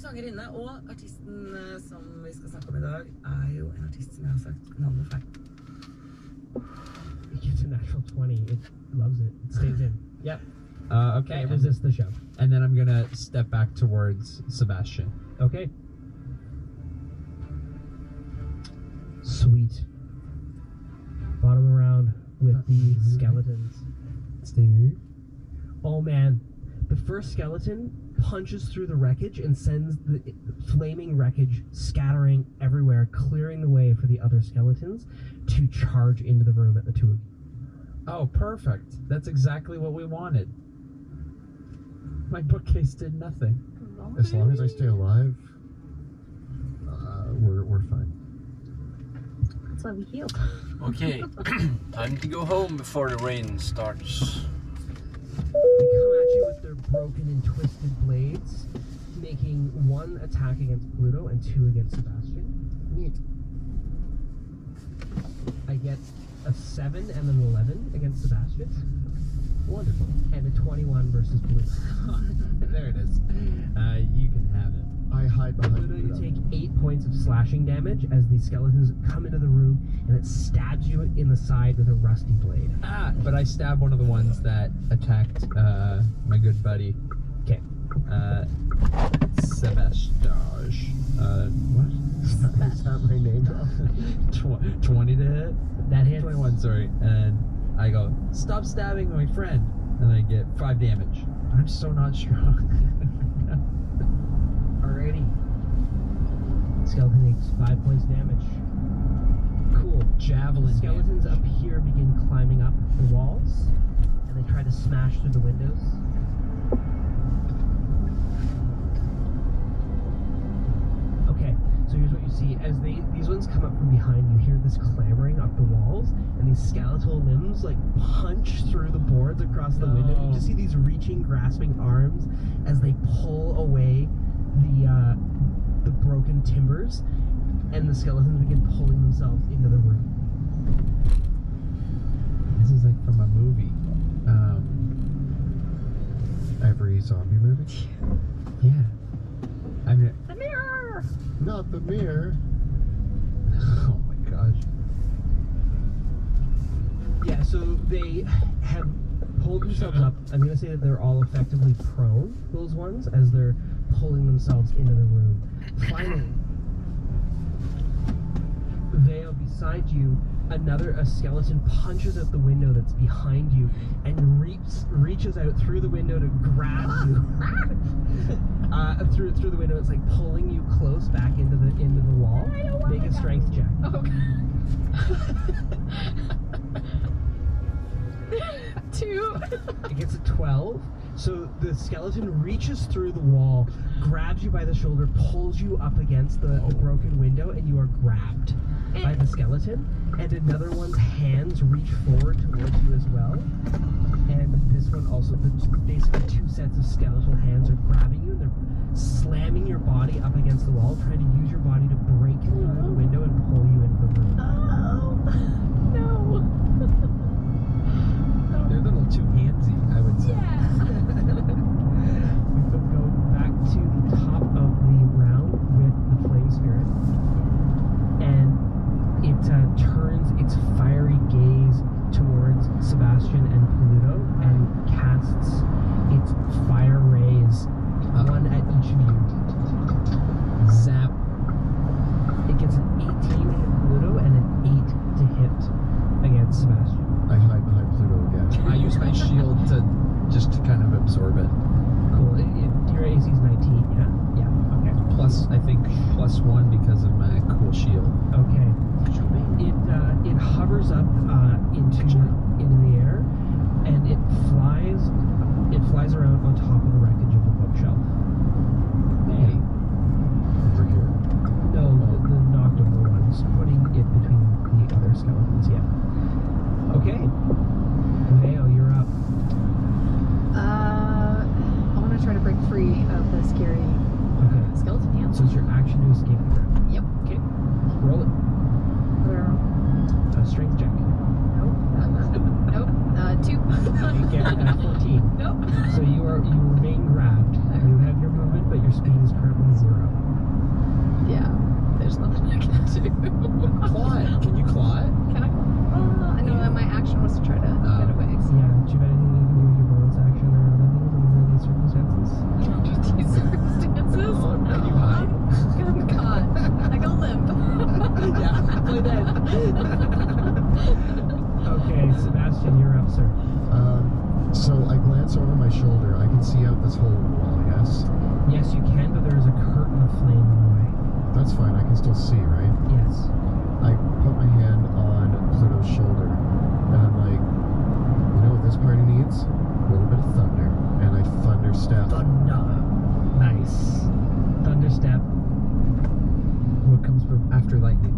sangerinne, og artisten som vi skal snakke om i dag, jo en artist som jeg har sagt navnet feil. It gets a natural 20. It loves it. It stays in. Yep. Okay. Can't resist the show. And then I'm gonna step back towards Sebastian. Okay. Sweet. Bottom of the round with the skeletons. Stinger. Oh man, the first skeleton punches through the wreckage and sends the flaming wreckage scattering everywhere, clearing the way for the other skeletons to charge into the room at the two of you. Oh, perfect. That's exactly what we wanted. My bookcase did nothing. As long as I stay alive, we're fine. That's why we heal. Okay, time to go home before the rain starts. They come at you with their broken and twisted blades, making one attack against Pluto and two against Sebastian. Neat. I get a 7 and an 11 against Sebastian. Wonderful. And a 21 versus Pluto. There it is. You can have it. I hide behind Pluto, you Pluto. take 8 points of slashing damage as the skeletons come into the room and it stabs you in the side with a rusty blade. But I stabbed one of the ones that attacked my good buddy. Okay. Sebastian. What? Is that my name? 20 to hit? That hits. 21, sorry. And I go, stop stabbing my friend. And I get 5 damage. I'm so not strong. Alrighty. Skeleton takes 5 points damage. Cool. Javelin Skeletons damage. up here begin climbing up the walls, and they try to smash through the windows. Okay, so here's what you see. As these ones come up from behind, you hear this clamoring up the walls, and these skeletal limbs like punch through the boards across the window. You just see these reaching, grasping arms as they pull away the broken timbers, and the skeletons begin pulling themselves into the room. This is like from a movie. Every zombie movie? Yeah. I mean, The mirror! Not the mirror. oh my gosh. Yeah, so they have pulled themselves up. I'm going to say that they're all effectively prone, those ones, as they're pulling themselves into the room. Finally, Vale, beside you, a skeleton punches out the window that's behind you and reaches out through the window to grab you. Through the window, it's like pulling you close back into the wall. Make a strength check. Okay. 2. It gets a 12. So the skeleton reaches through the wall, grabs you by the shoulder, pulls you up against the broken window, and you are grabbed by the skeleton. And another one's hands reach forward towards you as well. And this one also, basically 2 sets of skeletal hands are grabbing you, and they're slamming your body up against the wall, trying to use your body to break through the window and pull you into the room. Oh, no. They're a little too handsy, I would say. Yeah. We could go back to the top of the round with the flame spirit, and it turns its fiery gaze towards Sebastian and Pluto and casts its fire rays, one at each of you. Zap. It gets an 18 to hit Pluto and an 8 to hit against Sebastian. I hide behind Pluto again. I use my shield to kind of absorb it. Cool. Your AC is 19, yeah? Yeah, okay. Plus, I think, +1 because of my cool shield. Okay. It hovers up into the air, and it flies around on top of the wreckage of the bookshelf. Hey. Over here. No, the knocked over ones, putting it between the other skeletons. Yeah. Okay. Vale, you're up. I want to try to break free of the scary Okay. skeleton hands. So it's your action to escape the room. Yep. Okay. Roll it. Where? Strength check. Nope. Nope. 2. You get 14. Nope. So you remain grabbed. You have your movement, but your speed is currently 0. this whole wall, yes? Yes, you can, but there is a curtain of flame in the way. That's fine, I can still see, right? Yes. I put my hand on Pluto's shoulder, and I'm like, you know what this party needs? A little bit of thunder. And I thunder step. Thunder. Nice. Thunder step. What comes after lightning?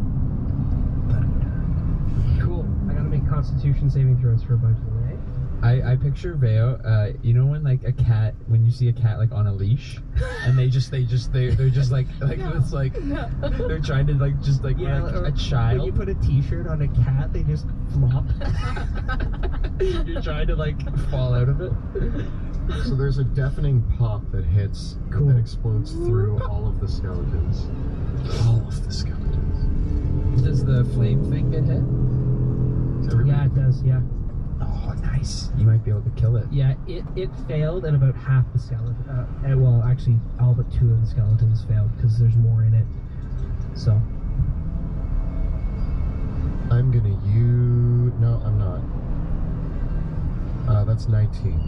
Cool. I gotta make Constitution saving throws for a bunch of them, eh? I picture Veo, you know when like a cat, when you see a cat like on a leash, and they're just like it's like they're trying to like just like Yeah, like or a child. When you put a T-shirt on a cat, they just flop. You're trying to like fall out of it. So there's a deafening pop that hits, Cool. that explodes through all of the skeletons. All of the skeletons. Does the flame thing get hit? Is everybody- Yeah, it does. Yeah. Oh, nice. You might be able to kill it. Yeah, it failed, and about half the skeleton. Well, actually, all but 2 of the skeletons failed because there's more in it. So. I'm gonna use. No, I'm not. That's 19.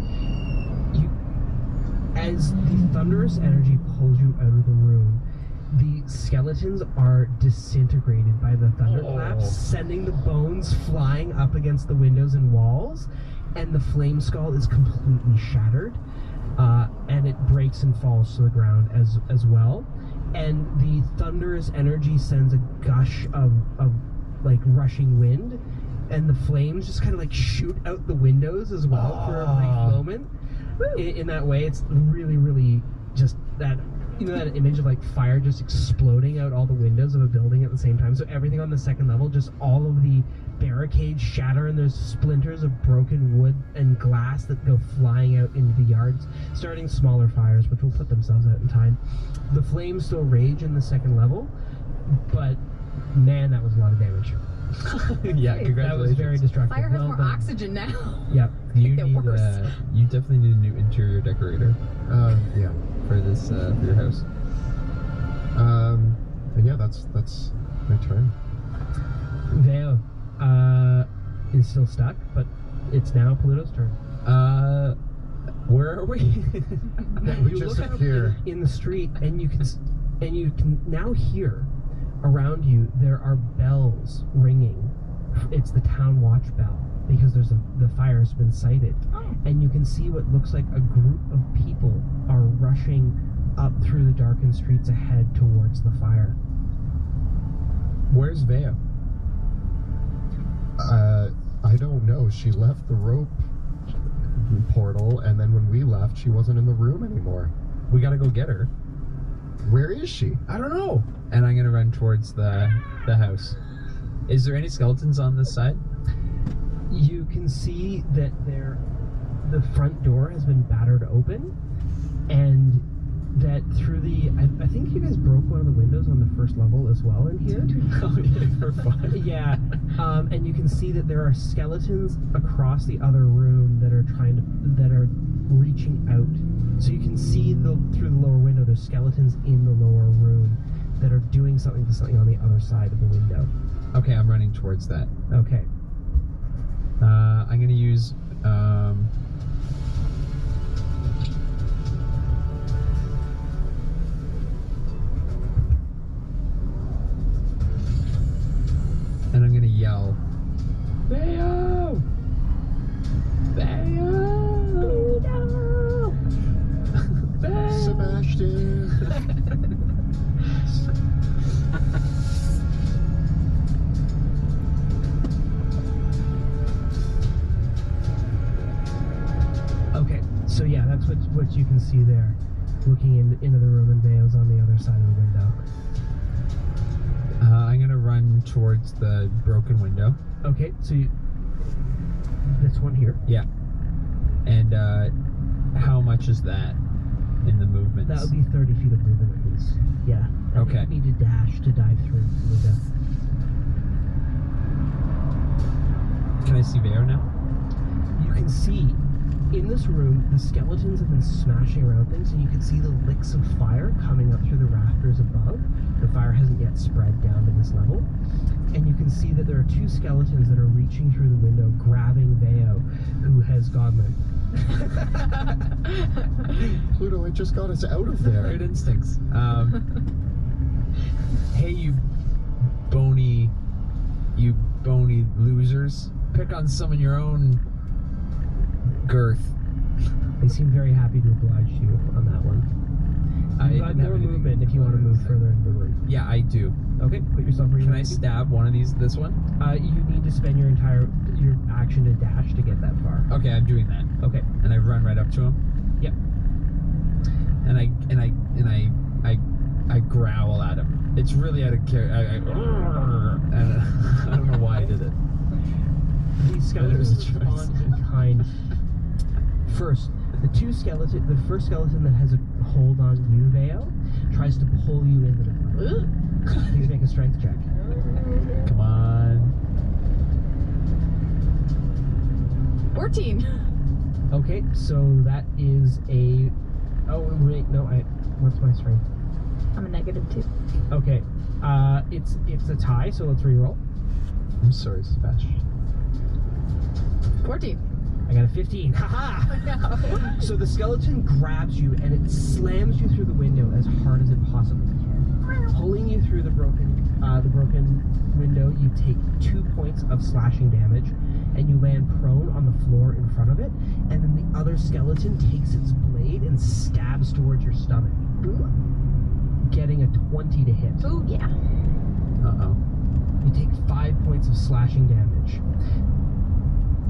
As the thunderous energy pulls you out of the room, the skeletons are disintegrated by the thunderclaps, sending the bones flying up against the windows and walls, and the flame skull is completely shattered, and it breaks and falls to the ground as well. And the thunderous energy sends a gush of like rushing wind, and the flames just kind of like shoot out the windows as well for a brief moment. In that way, it's really just that, you know, that image of like fire just exploding out all the windows of a building at the same time. So everything on the second level, just all of the barricades shatter, and there's splinters of broken wood and glass that go flying out into the yards, starting smaller fires, which will put themselves out in time. The flames still rage in the second level, but man, that was a lot of damage. Yeah, That congratulations. was very destructive. Fire has Well more done. oxygen now. Yep. You Get need worse. you definitely need a new interior decorator Yeah. for this for your house. And yeah, that's my turn. Veo is still stuck, but it's now Pluto's turn. Where are we? We You just look out here. in the street, and you can now hear around you there are bells ringing. It's the town watch bell because the fire has been sighted, and you can see what looks like a group of people are rushing up through the darkened streets ahead towards the fire. Where's Veo? I don't know. She left the rope portal, and then when we left, she wasn't in the room anymore. We gotta go get her. Where is she? I don't know. And I'm gonna run towards the house. Is there any skeletons on this side? You can see that the front door has been battered open, and that through the I think you guys broke one of the windows on the first level as well in here. Oh, yeah, for fun. Yeah, and you can see that there are skeletons across the other room that are reaching out. So you can see through the lower window. There's skeletons in the lower room that are doing something to something on the other side of the window. Okay, I'm running towards that. Okay. I'm gonna use and I'm gonna yell, Veo! Veo! Veo! Sebastian. Okay, so yeah, that's what you can see there, looking into the room, and Veo's on the other side of the window. I'm gonna run towards the broken window. Okay, so this one here. Yeah. And how much is that in the movements? That would be 30 feet of movement at least. Yeah. And Okay. You need to dash to dive through the window. Can I see Veo now? You can see in this room the skeletons have been smashing around things, and you can see the licks of fire coming up through the rafters above. The fire hasn't yet spread down to this level. And you can see that there are 2 skeletons that are reaching through the window, grabbing Veo, who has gone Pluto, it just got us out of there. Good instincts. Hey, you bony losers. Pick on some of your own girth. They seem very happy to oblige you on that one. I You've got didn't have more anything movement if you want to move further into the room. Yeah, I do. Okay, put yourself where you Can I want to be. stab one of this one? You need to spend your action to dash to get that far. Okay, I'm doing that. Okay. And I run right up to him. Yep. And I growl at him. It's really out of character. I don't know why I did it. These It skeletons was a choice. respond in kind. First, the first skeleton that has a hold on you, Veo, tries to pull you into the fight. Please make a strength check. Come on. 14. Okay, so that is a. Oh wait, no. What's my strength? I'm a -2. Okay, it's a tie, so let's reroll. I'm sorry, Sebastian. 14. I got a 15. Haha! No. So the skeleton grabs you and it slams you through the window as hard as it possibly can. Pulling you through the broken window, you take 2 points of slashing damage and you land prone on the floor in front of it. And then the other skeleton takes its blade and stabs towards your stomach, getting a 20 to hit. Ooh, yeah. Uh-oh. You take 5 points of slashing damage.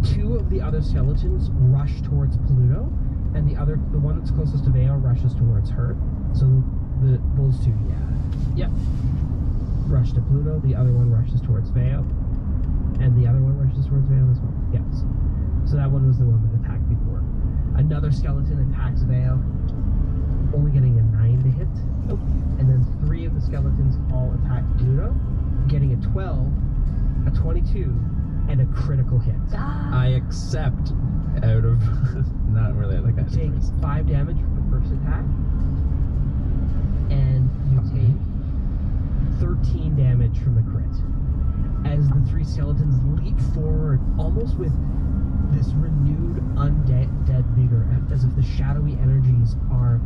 2 of the other skeletons rush towards Pluto, and the one that's closest to Veo rushes towards her. So those two, yep, rush to Pluto. The other one rushes towards Veo, and the other one rushes towards Veo as well. Yes. So that one was the one that attacked before. Another skeleton attacks Veo, only getting a 9 to hit. And then 3 of the skeletons all attack Pluto, getting a 12, a 22, and a critical hit. I accept out of not really like I You take 5 damage from the first attack, and you take 13 damage from the crit. As the 3 skeletons leap forward, almost with this renewed undead vigor, as if the shadowy energies are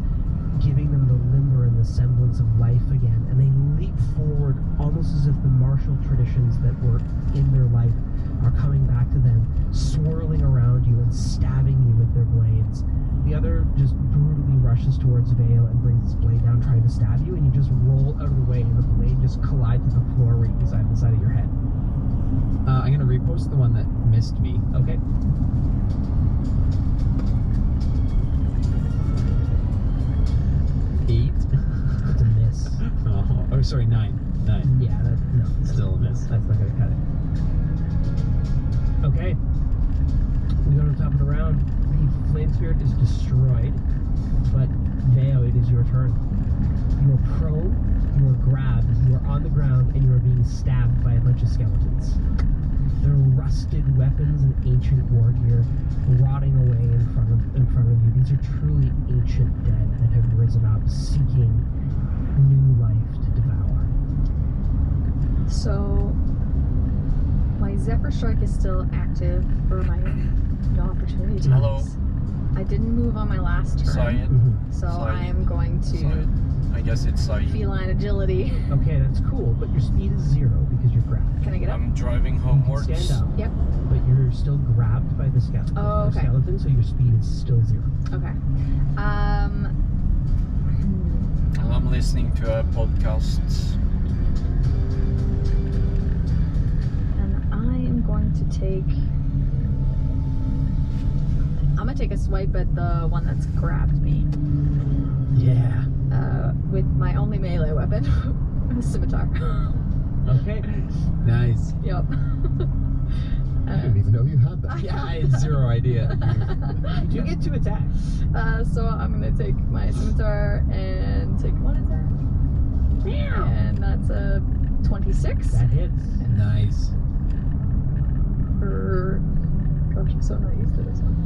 giving them the limber and the semblance of life again, and they leap forward almost as if the martial traditions that were in their life are coming back to them, swirling around you and stabbing you with their blades. The other just brutally rushes towards Vale and brings its blade down trying to stab you, and you just roll out of the way and the blade just collides with the floor right beside the side of your head. I'm gonna repost the one that missed me. Okay. It's a miss. Oh, sorry, 9. Yeah, no. Still a miss. That's not gonna cut it. Okay. We go to the top of the round. The flame spirit is destroyed, but Veo, it is your turn. You are prone, you are grabbed, you are on the ground, and you are being stabbed by a bunch of skeletons. Their rusted weapons and ancient war gear rotting away in front of you. These are truly ancient dead that have risen up, seeking new life to devour. So, my Zephyr Strike is still active for my no opportunity attacks. Hello. I didn't move on my last turn, Cyan. so Cyan. I am going to Cyan. I guess it's Cyan. feline agility. Okay, that's cool, but your speed is 0 because you're grabbed. Can I get up? I'm driving homewards. Stand up. Yep. But you're still grabbed by the skeleton. Oh, okay. Skeleton, so your speed is still 0. Okay. And I'm listening to a podcast. And I am going to take. I'm gonna take a swipe at the one that's grabbed me. Yeah. With my only melee weapon, scimitar. Okay. Nice. Yep. I didn't even know you had that. Yeah, I had 0 idea. You get 2 attacks. So I'm gonna take my scimitar and take 1 attack. And that's a 26. That hits. Nice. Gosh, I'm so not used to this one.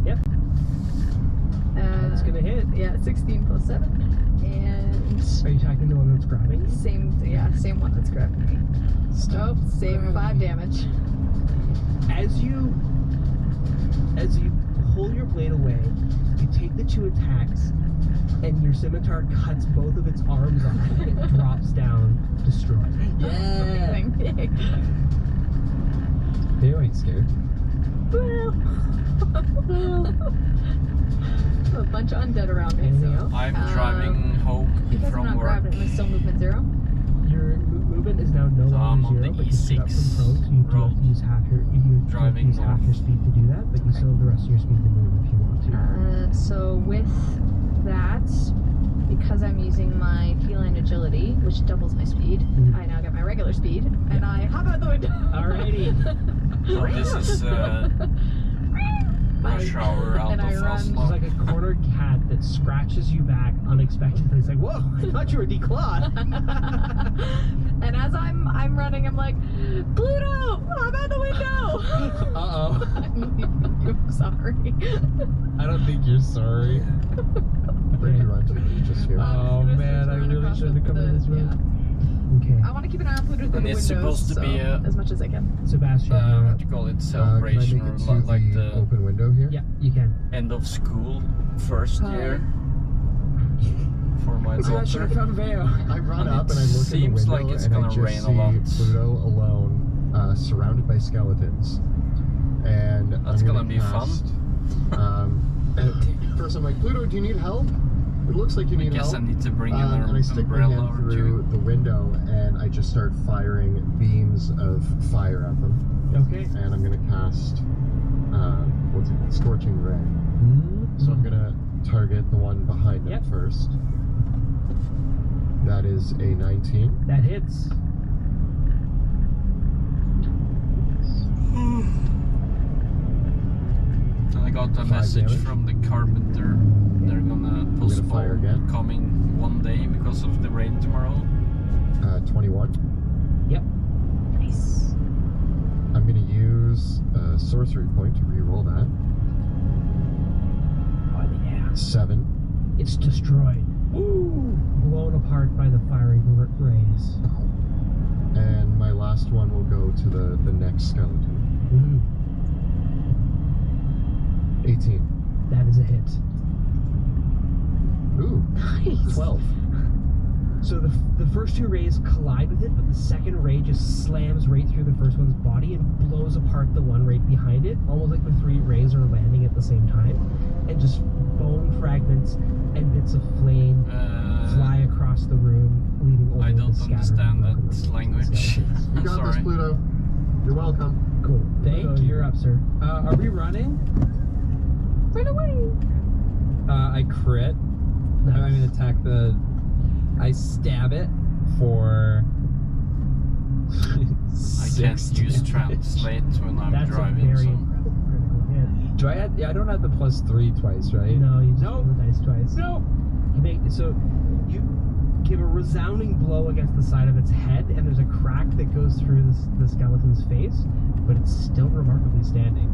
Yep. That's gonna hit. Yeah, 16 plus 7. And Are you attacking the one that's grabbing you? same one that's grabbing me. Oh, save 5 damage. As you pull your blade away, you take the 2 attacks, and your scimitar cuts both of its arms off, and it drops down, destroyed. Amazing. They ain't scared. Well. A bunch of undead around me, Anything so. else? I'm driving home Because I'm from not work. grabbing, am I still movement 0? Your movement is now no So I'm longer on 0, the but you stood up from E6 prone, so you do have road. to use half your Driving use half north. your speed to do that, but you still have the rest of your speed to move if you want to. So with that, because I'm using my feline agility, which doubles my speed, Mhm. I now get my regular speed, and I hop out the window. Alrighty. So this is rush hour out And I of run. It's Oslo. like a cornered cat that scratches you back unexpectedly. It's like, whoa, I thought you were declawed. And as I'm running, I'm like, Pluto, hop out the window. Uh-oh. I'm sorry. I don't think you're sorry. Where do you run to? You just here. Oh, I'm just man, gonna I run really across shouldn't have come in this room. Okay. I want to keep an eye on Pluto through And the it's windows, supposed to be so, a- as much as I can. Sebastian. What do you call it? Can I Celebration make or it to like the the open window here? Yeah, you can. end of school first Hi. year for my daughter. found Veo. I run And up it and I look in the seems window like it's and I gonna just rain a see lot. Pluto alone, surrounded by skeletons. And That's I'm gonna be fun. And first I'm like, Pluto, do you need help? It looks like you I need guess I help. need to bring an And I stick my umbrella hand or through two. the window and I just start firing beams of fire at them. Okay. And I'm gonna cast, what's it called? Scorching Ray. So I'm gonna target the one behind them Yep. first. That is a 19. That hits. And I got a 5 message damage. from the carpenter. They're gonna gonna fire postpone again? coming one day because of the rain tomorrow. 21. Yep. Nice. I'm gonna use a sorcery point to reroll that. Oh, yeah. 7. It's destroyed. Ooh. Blown apart by the fiery rays. And my last one will go to the next skeleton. 18. That is a hit. Ooh, Nice. 12. So the first 2 rays collide with it, but the second ray just slams right through the first one's body and blows apart the one right behind it, almost like the 3 rays are landing at the same time, and just bone fragments and bits of flame fly across the room, leaving only I don't the scattered understand broken that remains of the language. skeletons. You got this, Sorry. Pluto. You're welcome. Cool. Thank Pluto, you. You're up, sir. Are we running? Run away. I crit. I'm gonna attack the. I stab it for. I can't use translate when I'm That's a driving. very So. impressive critical hit. Do I have? Yeah, I don't have the +3 twice, right? No, you just Nope. roll the dice twice. No. So you give a resounding blow against the side of its head, and there's a crack that goes through the skeleton's face, but it's still remarkably standing.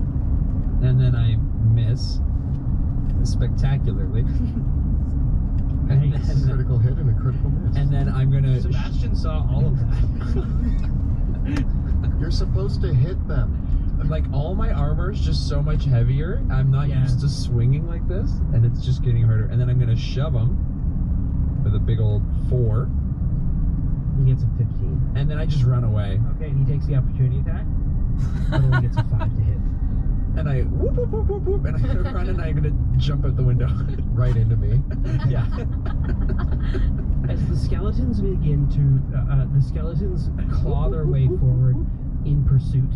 And then I miss spectacularly. And Nice. A then, critical hit and a critical miss. and then I'm gonna. Sebastian saw all of that. You're supposed to hit them. Like all my armor's just so much heavier. I'm not Yeah. used to swinging like this, and it's just getting harder. And then I'm gonna shove him with a big old 4, He gets a 15. and then I just run away. Okay, he takes the opportunity attack, but only gets a 5 to hit. And I whoop whoop whoop whoop whoop, and I'm gonna run and I'm gonna jump out the window. Right into me. Yeah. As the skeletons begin to, the skeletons claw their way forward in pursuit.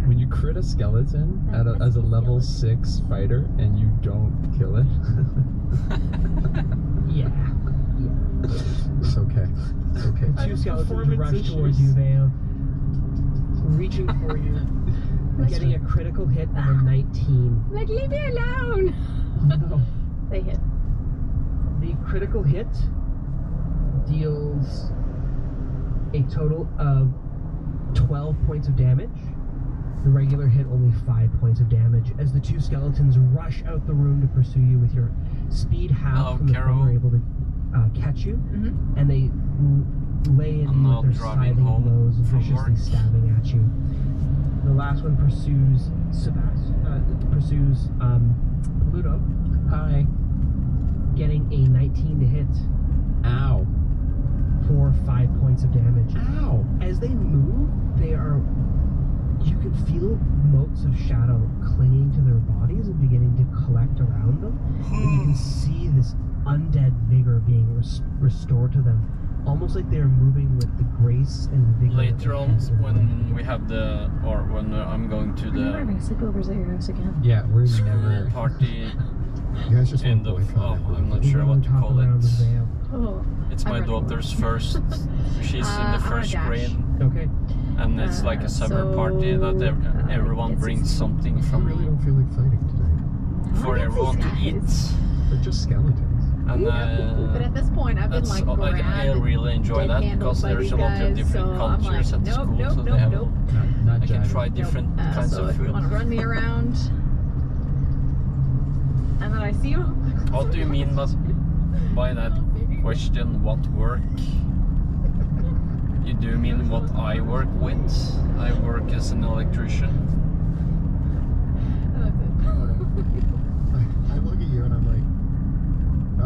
When you crit a skeleton as a level 6 fighter and you don't kill it. Yeah. It's okay. It's okay. 2 skeletons performance rush issues. towards you, Veo, reaching for you, getting a critical hit of a 19. Like, leave me alone. No. They hit. The critical hit deals a total of 12 points of damage, The regular hit only 5 points of damage as the two skeletons rush out the room to pursue you with your speed half Hello, from the Carol. time they're able to catch you, Mm-hmm. and they lay in I'm you now with their driving scything home blows, from viciously work. stabbing at you. The last one pursues Pluto, Hi. getting a 19 to hit Ow. for 5 points of damage. Ow. As they move, you can feel motes of shadow clinging to their bodies and beginning to collect around them. And you can see this undead vigor being restored to them, almost like they're moving with the grace and vigor. Later of on, dead and when life. we have when I'm going to We're never the having sleepovers at your house again. Yeah, we're school never. party, You guys just want end to of, boycott it. I'm not We sure go what to top call around the it. veil. Oh. It's my I'm ready. daughter's first. She's in I'm the gonna first dash. grade, Okay. and it's like a summer so, party that everyone it's brings something I really from don't feel like fighting today. for Look at everyone these to eat. guys. They're just skeletons. And But at this point, I've been that's, like I grabbed really enjoy dead that handled because by there's these a lot guys, of different so I'm cultures like, at the nope, school, nope, so nope, they have. nope. Not I can jiving. try different kinds so of if you food. want to run me around, and then I see you. What do you mean by that question? What work? You do mean what I work with? I work as an electrician. That's it. I look at you and I'm like,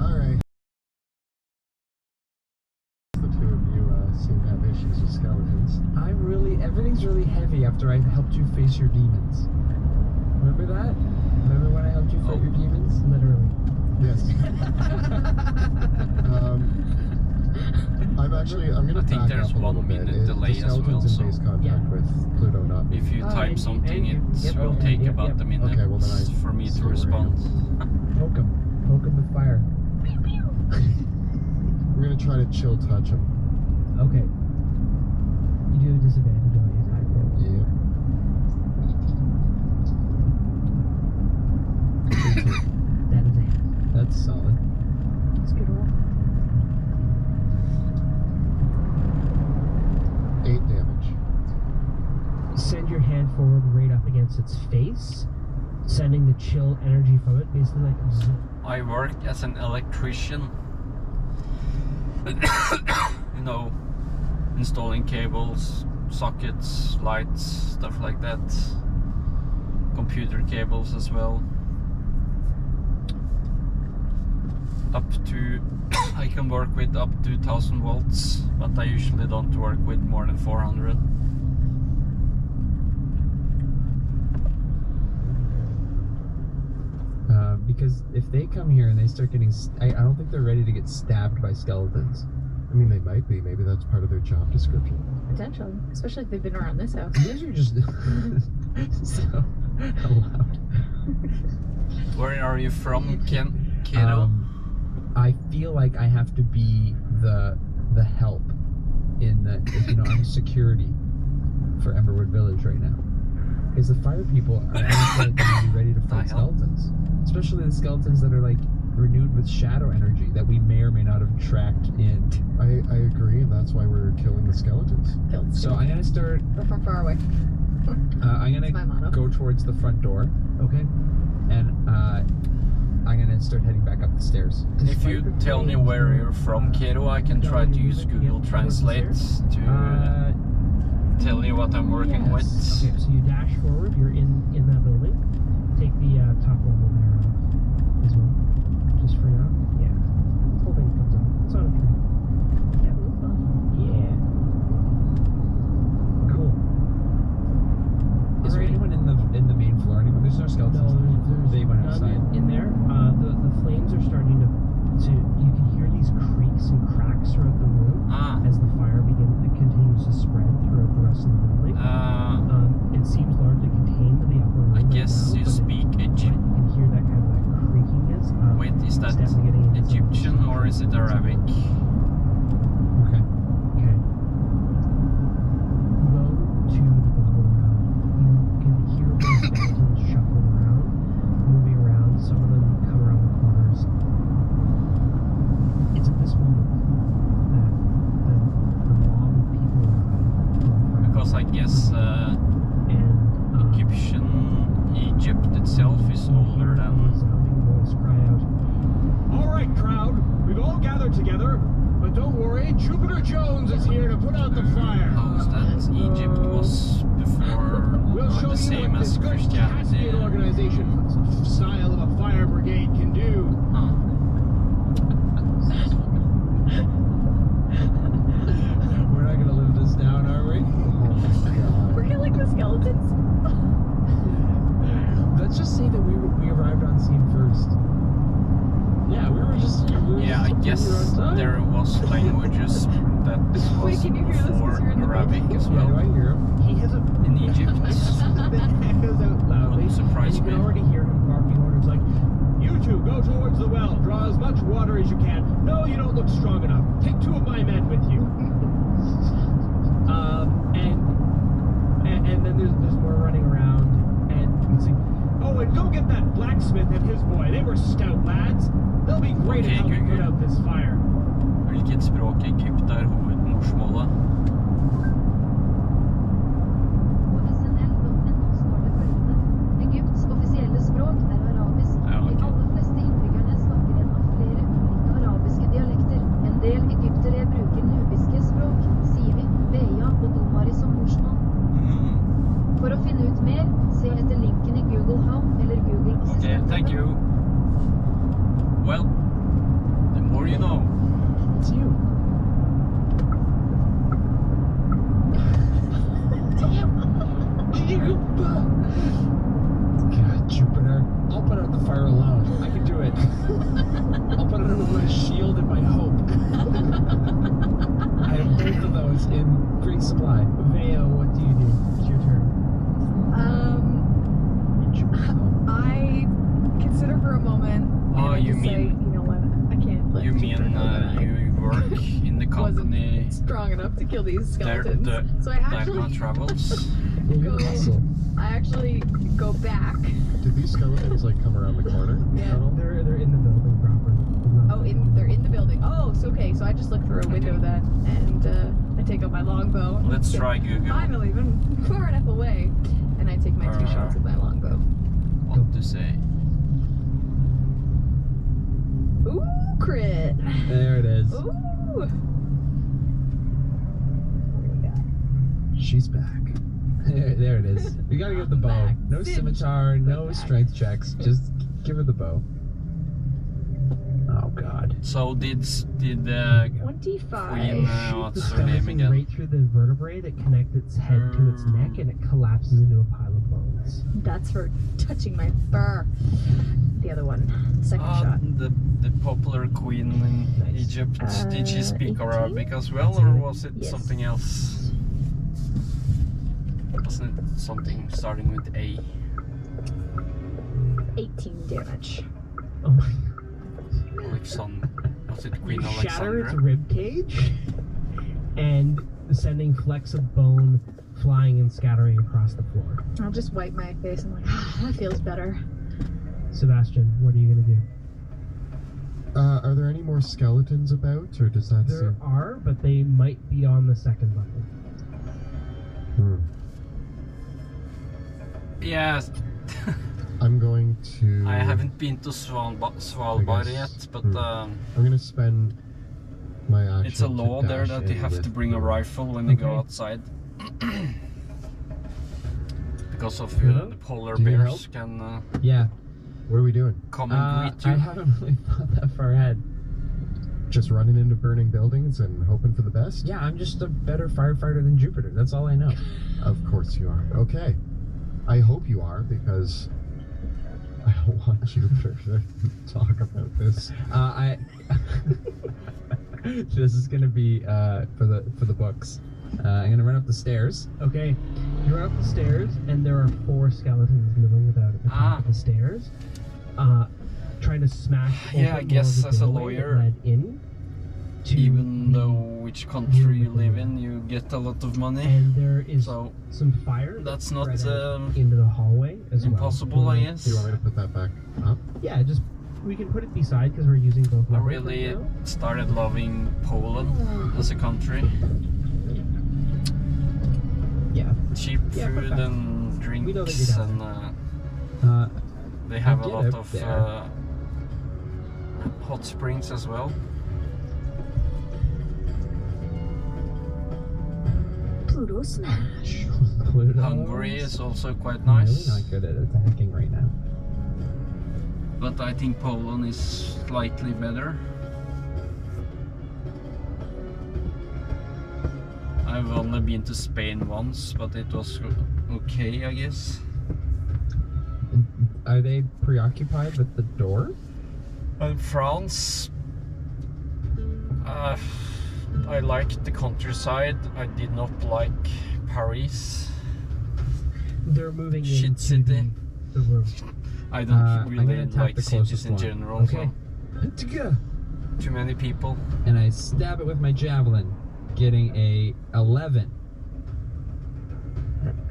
alright. The two of you seem to have issues with skeletons. Everything's really heavy after I helped you face your demons. Remember that? Remember when I helped you fight your demons? Literally. Yes. I'm gonna I think back there's up a little 1 bit. minute delay the as well, skeleton's so- in base contact Yeah. with Pluto, not me. If you type and something, you- it yep, will okay, take yep, about yep. a minute Okay, well then I for me to still respond. Poke him. Poke him with fire. We're gonna try to chill touch him. Okay. You do have a disadvantage on the attack roll. Yeah. 18. That is a hit. That's solid. It's a good roll. 8 damage. Send your hand forward right up against its face, sending the chill energy from it, basically like I work as an electrician. You know, installing cables, sockets, lights, stuff like that. Computer cables as well. Up to, I can work with up to 1000 volts, but I usually don't work with more than 400. Because if they come here and they start getting, I don't think they're ready to get stabbed by skeletons. I mean, they might be. Maybe that's part of their job description. Potentially, especially if they've been around this house. These are just so loud. Where are you from, kiddo? I feel like I have to be the help in the, I'm security for Emberwood Village right now. Because the fire people are going to be ready to fight hell? skeletons. Especially the skeletons that are like renewed with shadow energy that we may or may not have tracked in. I agree, and that's why we're killing the skeletons. So I'm gonna start. But from far away. I'm That's my motto. gonna go towards the front door. okay. And I'm gonna start heading back up the stairs. If you tell me where you're from, kiddo, I can try to use Google Translate to tell you what I'm working with. Okay, so you dash forward. You're in that building. Take the top level there off as well, just for now. Yeah. The whole thing comes off. It's not okay. Yeah. Cool. Is there Alright. anyone in the main floor? Anyone? There's no No, skeletons. there's They went none outside. in there. The flames are starting to. You can hear these creaks and cracks throughout the room as the fire continues to spread throughout the rest of the building. It seems largely contained to the upper room. I right guess now, you but speak you can hear that kind of like creakiness. Wait, is that it's definitely getting into some- Egyptian or is it Arabic? Okay. Okay. Go to the bottom round. You can hear the skeletons shuffling around, moving around. Some of them come around the corners. It's at this moment that the mob of people arrive. Because I guess And weather together. But don't worry, Jupiter Jones is here to put out the fire. How is that? Egypt was before We'll show the you same what as this good Christianity. Caspian organization style of a fire brigade can do. Huh. We're not gonna live this down, are we? Oh my god. We're like the skeletons. Let's just say that we arrived on scene first. Yeah, we were just. Yeah, I guess we were on time. there was languages that Wait, was can you hear this? 'Cause before you're in the Arabic as Yeah, do I well hear him? He has a in Egypt. that echoes out loudly. Wouldn't surprise and you can me. already hear him barking orders like, "You two, go towards the well. Draw as much water as you can. No, you don't look strong enough. Take 2 of my men with you." And then there's more running around, and you can see, "Oh, and go get that blacksmith and his boy. They were stout lads. They'll be great Okay, at helping good, put out this fire." Hvilket språk i Egypt er hovedmorsmålet? På SNL.no står det følgende: Egypts offisielle språk er arabisk. Ja, ok. De aller fleste innbyggerne snakker en av flere ulike arabiske dialekter. En del egyptere bruker nubiske språk, sivi, beja og domari som morsmål. For å finne ut mer, se etter linken i Google Home eller Google Okay, Assistant. thank you. Well, the more you know. It's you. God, Jupiter. I'll put out the fire alone. I can do it. I'll put it out with my shield and my hope. I have both of those in great supply. Veo, what do you do? It's your turn. I consider for a moment. Oh, and I you just say, mean- you know what? I can't let You Jupiter mean know that I you work in the company wasn't strong enough to kill these skeletons. So I Dharma actually, Travels? Go. I actually go back. Did these skeletons like come around the corner Yeah. at all? They're in the building proper. Oh, they're in the building. Oh, so okay. So I just look through a window then, and I take out my longbow. Let's Get try Google. Finally, been far enough away, and I take my 2 shots with my longbow. What to say? Ooh, crit. There it is. Ooh. She's back. There it is. We gotta give the bow. Back. No Sid, scimitar, no back. strength checks. Just give her the bow. Oh god. So did 25. Queen, Shoot what's the her name skeleton again? right through the vertebrae that connect its head to its neck, and it collapses into a pile of bones. That's for touching my fur. The other one. Second shot. The popular queen in Nice. Egypt. Did she speak 18? Arabic as well, That's or it. was it Yes. something else? Wasn't it something starting with A? 18 damage. Oh my! Alexander. Was it Queen You shatter its Alexandra? rib cage, and sending flecks of bone flying and scattering across the floor. I'll just wipe my face and I'm like, that feels better. Sebastian, what are you gonna do? Are there any more skeletons about, or does that There seem... are, but they might be on the second level. Yeah, I'm going to... I haven't been to Svalbard I guess. yet, but I'm gonna spend my action it's a law to there dash that you in have to with bring a the- rifle when you go Okay. outside. Because of Hello? the polar Do you need bears help? can Yeah. What are we doing? come and greet you. I haven't really thought that far ahead. Just running into burning buildings and hoping for the best? Yeah, I'm just a better firefighter than Jupiter. That's all I know. Of course you are. Okay. I hope you are, because I don't want Jupiter to talk about this. This is gonna be for the books. I'm gonna run up the stairs. Okay, you run up the stairs, and there are 4 skeletons milling about at the top of the stairs, trying to smash Yeah, I open guess more of the as a doorway that lawyer, led in to Even the- though which country you live in, you get a lot of money. and there is So some fire that's spread not out into the hallway as impossible, well. I Do guess. you want me to put that back up? Yeah, just we can put it beside because we're using both I levels really right now. started loving Poland as a country. Yeah. Cheap Yeah, put it food back. and We know that drinks, you're down and they have a get lot up of there. hot springs as well. Pluto smash. Pluto. Hungary is also quite I'm nice. really not good at attacking right now. But I think Poland is slightly better. I've only been to Spain once, but it was okay, I guess. Are they preoccupied with the door? And France, I liked the countryside. I did not like Paris. They're moving Shit into city. the room. I don't I'm really gonna attack like the cities closest in one. general. Okay. So too many people. And I stab it with my javelin, getting a 11.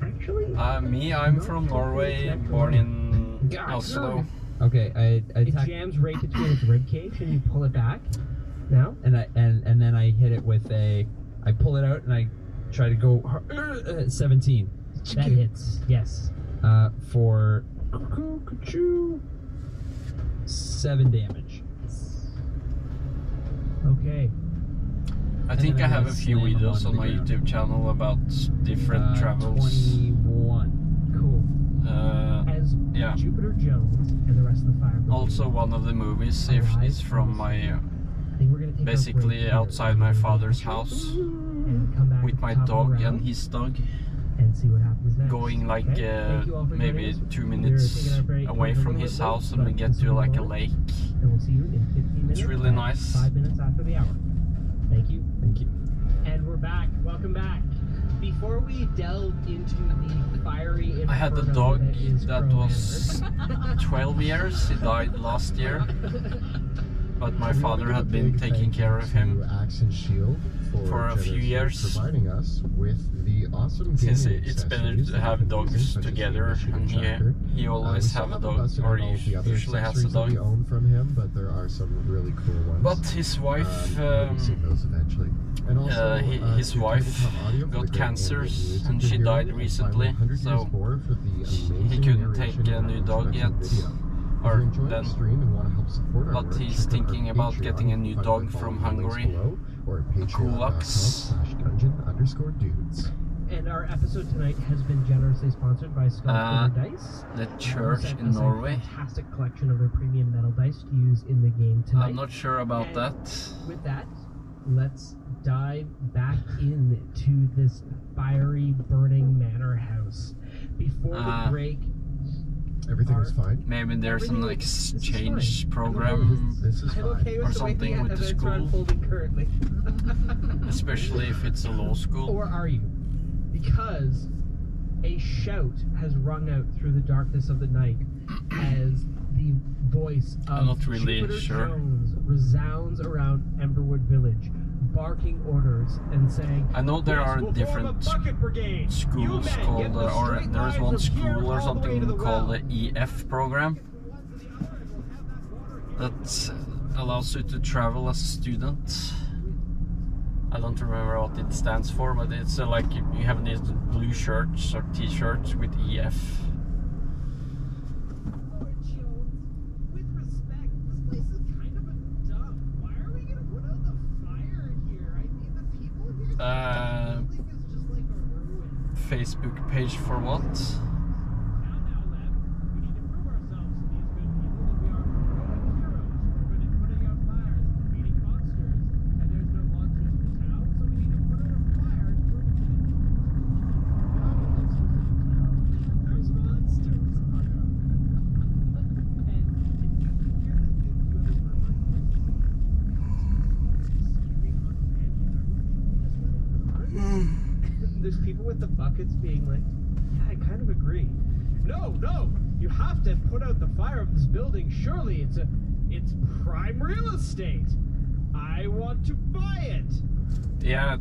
Actually, I'm from Norway, born in God. Oslo. Okay, I it attack, jams right between its rib cage, and you pull it back. Now, and then I hit it with a. I pull it out and I try to go 17. that hits. Yes. For 7 damage. Okay. I think then I I have a gotta few slam him videos onto on the my ground. YouTube channel about different travels. 21. Cool. As Yeah. Jupiter Jones and the rest of the fire. Also, one of the movies is from my I think we're gonna take our break basically here. outside my father's house And come back with at my the top of the dog round and his dog, and see what happens next. going like Okay? Thank you all for maybe joining us. 2 We're minutes taking our break away a from little his bit late, house, and we but get this to will be like a moment. lake. And we'll see you in 15 minutes. really at nice. 5 minutes after the hour. Thank you. Thank you. And we're back. Welcome back. Before we delve into the fiery I had a inferno dog is that Crow was Manor. 12 years. He died last year, but my We father wanna had give a been big taking thank care you of him to Axe and Shield for a few generously years. providing us with the awesome since gaming it's better accessories to that have we've been using, dogs such as the together, initiative and tracker. he We always still have a haven't dog, busted or out all of the other usually has a accessories that we dog. own from him, but there are some really cool ones. But his wife, releasing those eventually. And also, his to wife Tabletop Audio for got the great cancer, ambient music and you she hear, died and recently, finally 100 so years more for the he amazing couldn't take narration a and new dog yet. introduction video. If Or you're enjoying then. the stream and want to help support our But work, he's check out thinking our about Patreon. getting a new You can dog find from the links Hungary. below, or at Kulaks. patreon.com/dungeon_dudes. And our episode tonight has been generously sponsored by Skull Dice. The who church sent in us a Norway. fantastic collection of their premium metal dice to use in the game tonight. I'm not sure about And that. With that, let's dive back into this fiery, burning manor house. Before the break, Everything is fine. Maybe there's an Everything- this is exchange fine. program, This is I'm fine. okay with Or the way something the with the events are school. unfolding currently. especially if it's a law school. Or are you? Because a shout has rung out through the darkness of the night as the voice of I'm not really Jupiter sure. Jones resounds around Emberwood Village, barking orders and saying, I know there "Yes, are we'll form a different bucket brigade. schools You men get called, the or straight there's line one from here school or all the way to something the called well." the EF program that allows you to travel as a student. I don't remember what it stands for, but it's like you have these blue shirts or t-shirts with EF. Lord Jones, with respect, this place is kind of a dump. Why are we gonna put out the fire here? I mean, the people here. Uh, This building is just like a ruin. Facebook page for what? Now, Lem, we need to prove ourselves to these good people that we are heroic heroes. We're good at putting out fires and defeating monsters, and there's no monsters in the town, so we need to put out a fire to prove it to them. There's monsters. There's people with the buckets being like, yeah, I kind of agree. No, you have to put out the fire of this building. Surely it's prime real estate. I want to buy it. Yeah,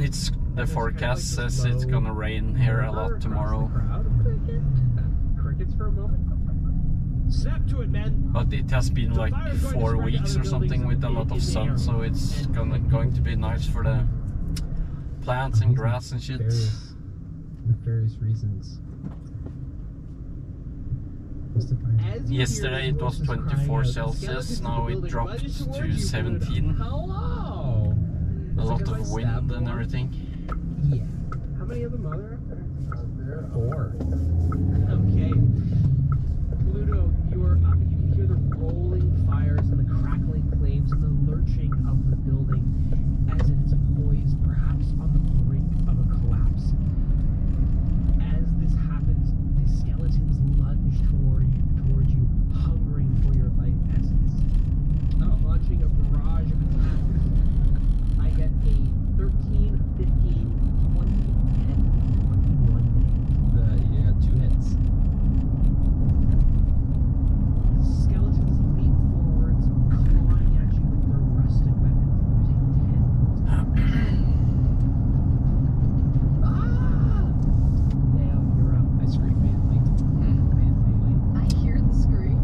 it's the forecast says it's gonna rain here a lot tomorrow. Crickets for a moment. Snap to it, men. But it has been like 4 weeks or something with a lot of sun, so it's going to be nice for the plants and grass and shit. Nefarious reasons. As you Yesterday hear it was voices 24 crying out, Celsius, the now it building dropped lunges towards to you, 17. Hello. A lot of wind and everything. Yeah. How many of them are there? There are 4. Okay. Pluto, you are up and you can hear the rolling fires and the crackling flames and the lurching of the building as it is poised perhaps on the brink of a collapse. As this happens, the skeletons lunge towards you, hungering for your life essence. Launching a barrage of attacks. I get a 13, 15, 20, and 21 hit. You got 2 hits. Skeletons leap forwards, clawing at you with their rusted weapons, using Now you're up. I scream manly. I hear the scream.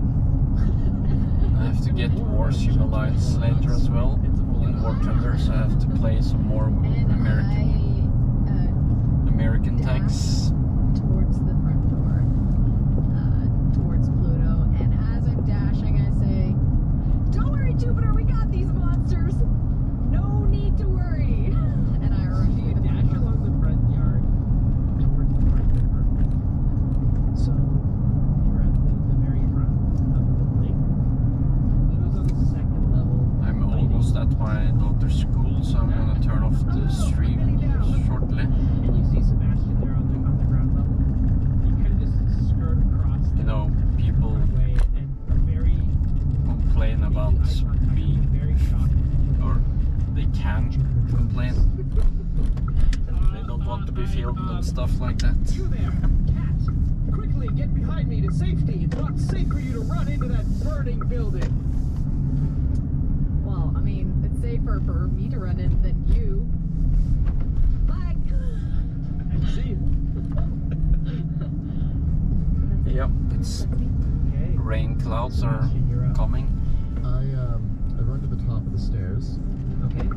I have to get more Civilites later as well in War Thunder, so I have to play some more And American tanks. towards the front door, towards Pluto. And as I'm dashing, I say, "Don't worry, Jupiter, we got these monsters. No need to worry." And I run You to the dash along the front yard towards the front door. So you're at the very front of the building. Pluto's on the second level. I'm almost at my daughter's school, so I'm gonna turn off the stream shortly. And you see Sebastian there on the ground level. You kind of just skirt across You know, people way and very complain about eye contact, being, very shocked. or they can complain. They don't want to be filmed and stuff like that. You there, cat! Quickly get behind me to safety. It's not safe for you to run into that burning building. Well, I mean, it's safer for me to run in than you. Bye. I see you. Yep, it's Okay. rain clouds are Sebastian, you're up. coming. I run to the top of the stairs Okay.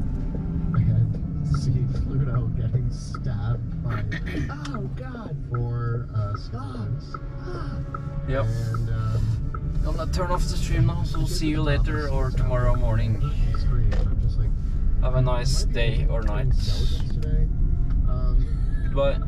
and see Pluto getting stabbed by Oh God. 4 skeletons. Yep, And gonna turn off the stream now, so we'll see you later or tomorrow morning. he screamed. I'm just like, Have a nice "Am I the day only or one killing night. skeletons today?" Goodbye.